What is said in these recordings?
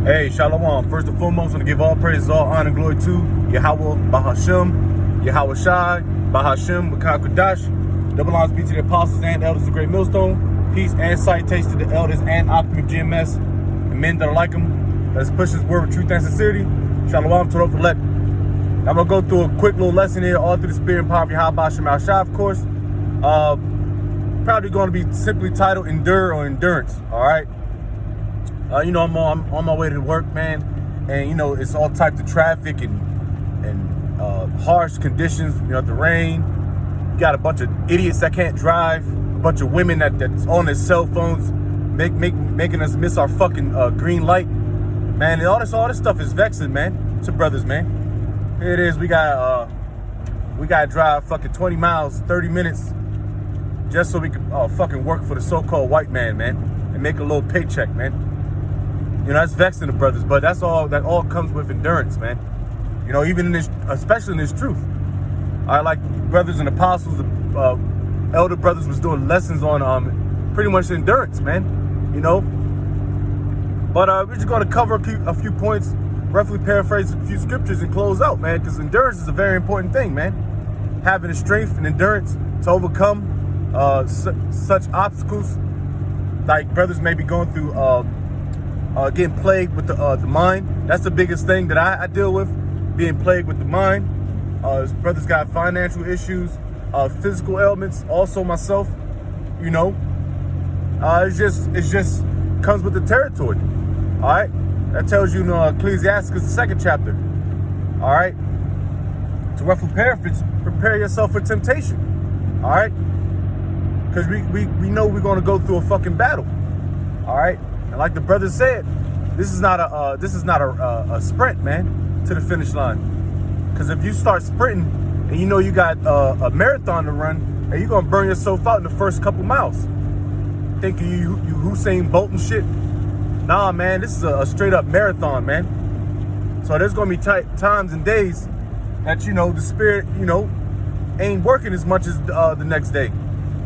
Hey, Shalom. First and foremost, I want to give all praises, all honor, and glory to Yahweh, Bahashem, Yahweh Shai, Bahashem, Makakadash. Double honors be to the apostles and elders of the Great Millstone. Peace and salutations to the elders and Optimum GMS, and men that are like them. Let's push this word with truth and sincerity. Shalom to the elect. I'm going to go through a quick little lesson here, all through the spirit and power of Yahweh Shai, Shai, of course. Probably going to be simply titled Endure or Endurance, all right? I'm on my way to work, man, and it's all types of traffic and harsh conditions. The rain. You got a bunch of idiots that can't drive, a bunch of women that's on their cell phones, making us miss our fucking green light, man. And all this stuff is vexing, man. To brothers, man. Here it is. We got to drive fucking 20 miles, 30 minutes, just so we can fucking work for the so-called white man, and make a little paycheck, man. That's vexing the brothers, but that all comes with endurance, man. Even in this, especially in this truth. I like brothers and apostles, the elder brothers was doing lessons on pretty much endurance, man. But we're just gonna cover a few points, roughly paraphrase a few scriptures and close out, man, because endurance is a very important thing, man. Having the strength and endurance to overcome such obstacles, like brothers may be going through getting plagued with the mind. That's the biggest thing that I deal with, being plagued with the mind. Brothers got financial issues, physical ailments, also myself, It's just comes with the territory, all right? That tells you in Ecclesiastes, the 2nd chapter, all right? To roughly paraphrase, prepare yourself for temptation, all right? Because we know we're going to go through a fucking battle, all right? And like the brother said, this is not a sprint, man, to the finish line. Because if you start sprinting and you got a marathon to run, and you're gonna burn yourself out in the first couple miles, thinking you Usain Bolt and shit. Nah, man, this is a straight up marathon, man. So there's gonna be times and days that the spirit ain't working as much as the next day.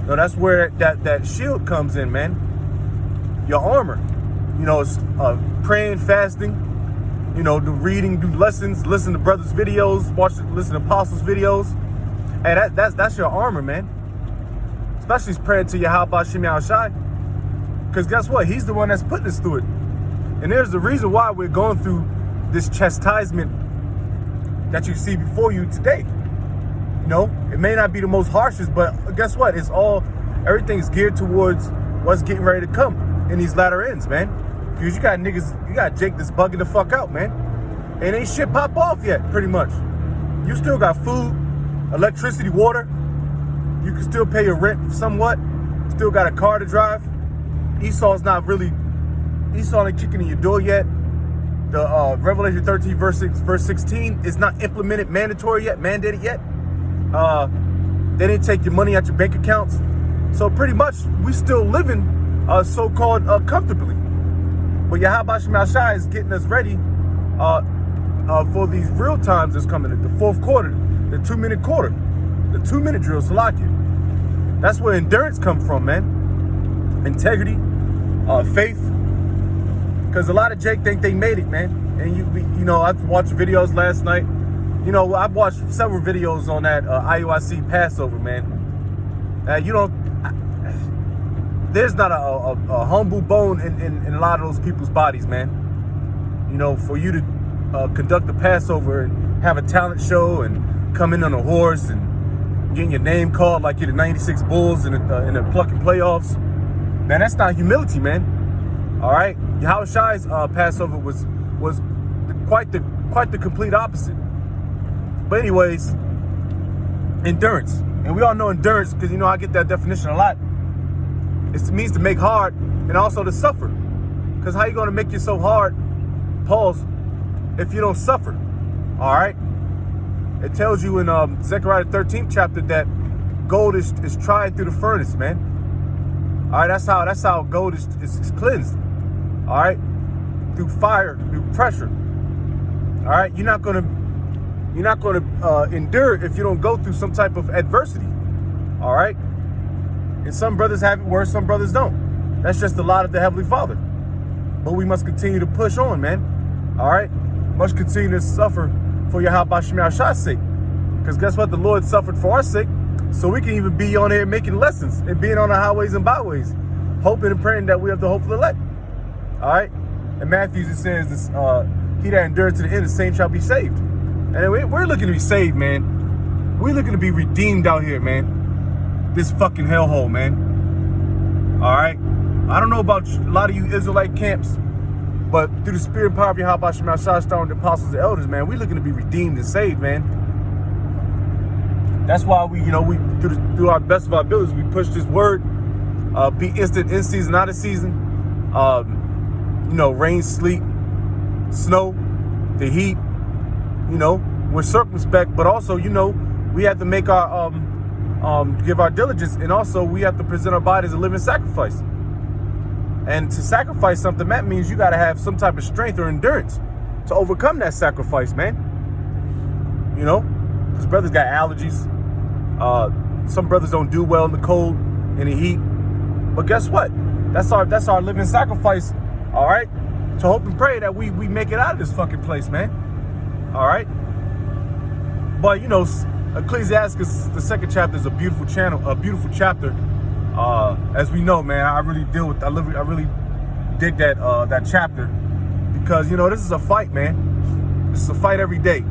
That's where that shield comes in, man. Your armor. It's praying, fasting, do reading, do lessons, listen to brothers' videos, listen to apostles' videos. And that's your armor, man. Especially praying to Yahweh Shai Shai. Because guess what? He's the one that's putting us through it. And there's the reason why we're going through this chastisement that you see before you today. It may not be the most harshest, but guess what? Everything's geared towards what's getting ready to come in these latter ends, man. Because you got niggas, you got Jake that's bugging the fuck out, man. And ain't shit pop off yet, pretty much. You still got food, electricity, water. You can still pay your rent somewhat. Still got a car to drive. Esau's ain't kicking in your door yet. The Revelation 13 verse 16 is not implemented, mandated yet. They didn't take your money out your bank accounts. So pretty much, we still living so-called comfortably. But Yahweh Shai is getting us ready for these real times that's coming. The fourth quarter, the 2-minute quarter, the 2-minute drill, Salakia. That's where endurance comes from, man. Integrity, faith. Because a lot of Jake think they made it, man. And I've watched videos last night. I've watched several videos on that IUIC Passover, man. There's not a humble bone in a lot of those people's bodies, man. For you to conduct the Passover and have a talent show and come in on a horse and getting your name called like you're the 96 Bulls in the plucking playoffs, man, that's not humility, man. All right, Yahweh Shai's Passover was quite the complete opposite. But anyways, endurance, and we all know endurance because I get that definition a lot. It means to make hard and also to suffer. Because how you going to make yourself hard, pause, if you don't suffer? All right? It tells you in Zechariah 13th chapter that gold is tried through the furnace, man. All right, that's how gold is cleansed. All right? Through fire, through pressure. All right? You're not going to endure if you don't go through some type of adversity. All right? And some brothers have it worse, some brothers don't. That's just the lot of the Heavenly Father. but we must continue to push on, man. All right? Must continue to suffer for Yahweh Shem Yahshua's sake. Because guess what? The Lord suffered for our sake, so we can even be on here making lessons and being on the highways and byways, hoping and praying that we have the hopeful elect. All right? In Matthew, it says, this, he that endured to the end, the same shall be saved. And we're looking to be saved, man. We're looking to be redeemed out here, man. This fucking hellhole, man. All right? I don't know about a lot of you Israelite camps, but through the spirit and power of Yahweh Shem Yahshua, starting the apostles and elders, man, we're looking to be redeemed and saved, man. That's why we through our best of our abilities, we push this word, be instant in season, out of season. Rain, sleet, snow, the heat. We're circumspect, but also, we have to make our give our diligence, and also we have to present our body as a living sacrifice. And to sacrifice something, that means you got to have some type of strength or endurance to overcome that sacrifice, man. Because brothers got allergies. Some brothers don't do well in the cold, in the heat. But guess what? That's our living sacrifice, all right? To hope and pray that we make it out of this fucking place, man. All right? But, Ecclesiastes, the second chapter, is a beautiful chapter. As we know, man, I really dig that chapter, because this is a fight, man. This is a fight every day.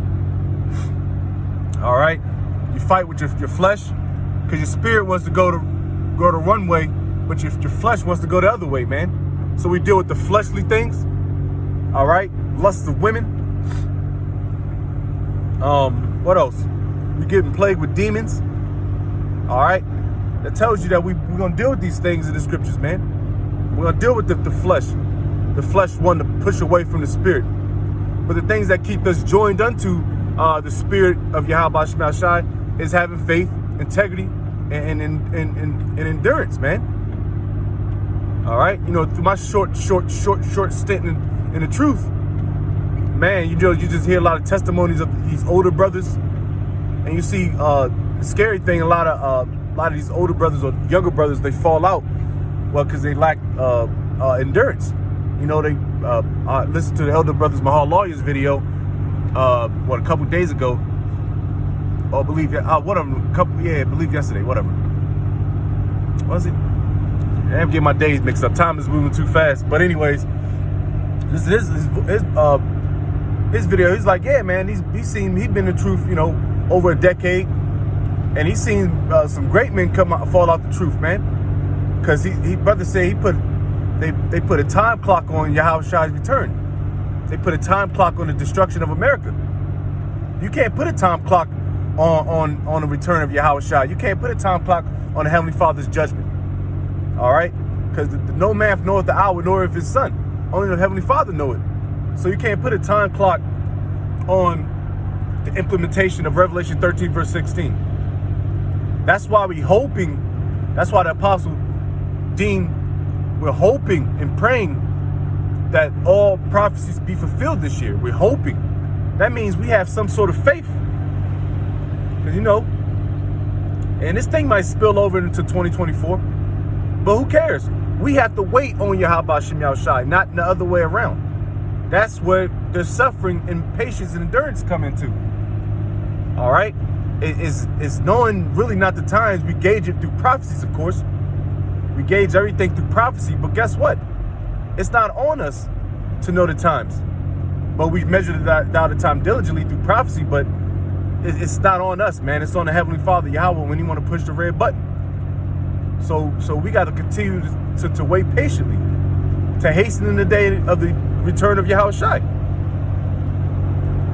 All right, you fight with your flesh, because your spirit wants to go to one way, but your flesh wants to go the other way, man. So we deal with the fleshly things. All right, lust of women. What else? We getting plagued with demons. All right. That tells you that we're going to deal with these things in the scriptures, man. We're going to deal with the flesh. The flesh want to push away from the spirit. But the things that keep us joined unto the spirit of Yahweh Shem Yahshua is having faith, integrity, and endurance, man. All right? Through my short stint in the truth, man, you just hear a lot of testimonies of these older brothers. And you see the scary thing, a lot of these older brothers or younger brothers, they fall out, because they lack endurance. I listened to the Elder Brothers Mahal Lawyers video, a couple days ago, or I believe yesterday, whatever. Was it? I'm getting my days mixed up. Time is moving too fast. But anyways, this is his video. He's like, yeah, man, he's been in the truth, over a decade. And he's seen some great men fall out the truth, man. Because brother said they put a time clock on Yahushua's return. They put a time clock on the destruction of America. You can't put a time clock on the return of Yahushua. You can't put a time clock on the Heavenly Father's judgment. All right? Because no man knoweth the hour nor of his son. Only the Heavenly Father know it. So you can't put a time clock on the implementation of Revelation 13, verse 16. That's why that's why the Apostle Dean, we're hoping and praying that all prophecies be fulfilled this year. We're hoping. That means we have some sort of faith. Because, and this thing might spill over into 2024, but who cares? We have to wait on Yahweh Shem Yahshua, not the other way around. That's where the suffering and patience and endurance come into. All right? It's knowing really not the times. We gauge it through prophecies, of course. We gauge everything through prophecy, but guess what? It's not on us to know the times. But we measure the time diligently through prophecy, but it's not on us, man. It's on the Heavenly Father, Yahweh, when He want to push the red button. So we got to continue to wait patiently, to hasten the day of the return of Yahushua.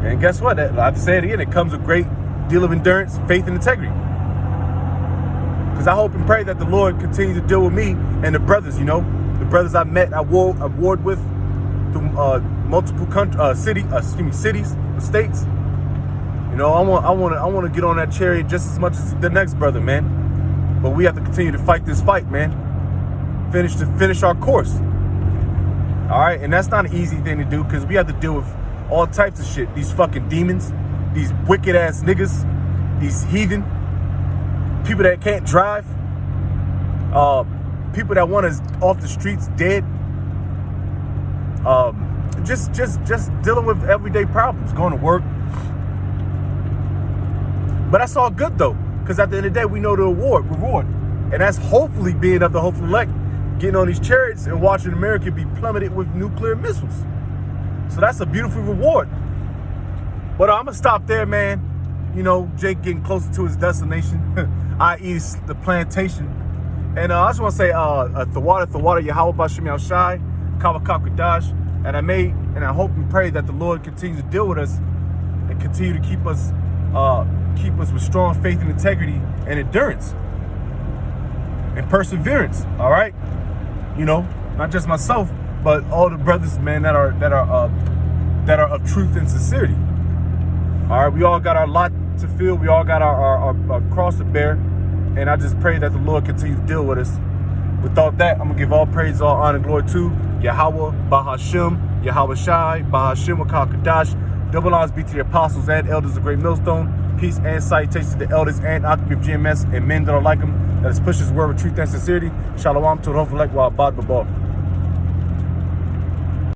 And guess what? I've said it again, it comes with great deal of endurance, faith, and integrity. Because I hope and pray that the Lord continue to deal with me and the brothers, the brothers I met, I warred with through multiple cities, states. I want to get on that chariot just as much as the next brother, man. But we have to continue to fight this fight, man. Finish our course. All right, and that's not an easy thing to do, because we have to deal with all types of shit. These fucking demons, these wicked ass niggas, these heathen, people that can't drive, people that want us off the streets dead. Just dealing with everyday problems, going to work. But that's all good though, because at the end of the day, we know the reward. And that's hopefully being of the hopeful elect, getting on these chariots and watching America be plummeted with nuclear missiles. So that's a beautiful reward. But I'm gonna stop there, man. You know, Jake getting closer to his destination, i.e. the plantation. And I just want to say, Thawada, Yahweh Bashim Shai, Kawakakadash. And I hope and pray that the Lord continues to deal with us and continue to keep us with strong faith and integrity and endurance and perseverance. All right, you know, not just myself, but all the brothers, man, that are of truth and sincerity. All right, we all got our lot to fill. We all got our cross to bear, and I just pray that the Lord continues to deal with us. Without that, I'm gonna give all praise, all honor, and glory to Yahweh, Bahashim, Yahweh Shai, Bahashim, Wakal Kadash. Double honors be to the apostles and elders of Great Millstone. Peace and salutations to the elders and occupants of GMS and men that are like them, that has pushed his word with truth and sincerity. Shalom to the hopeful elect, wa abad babal.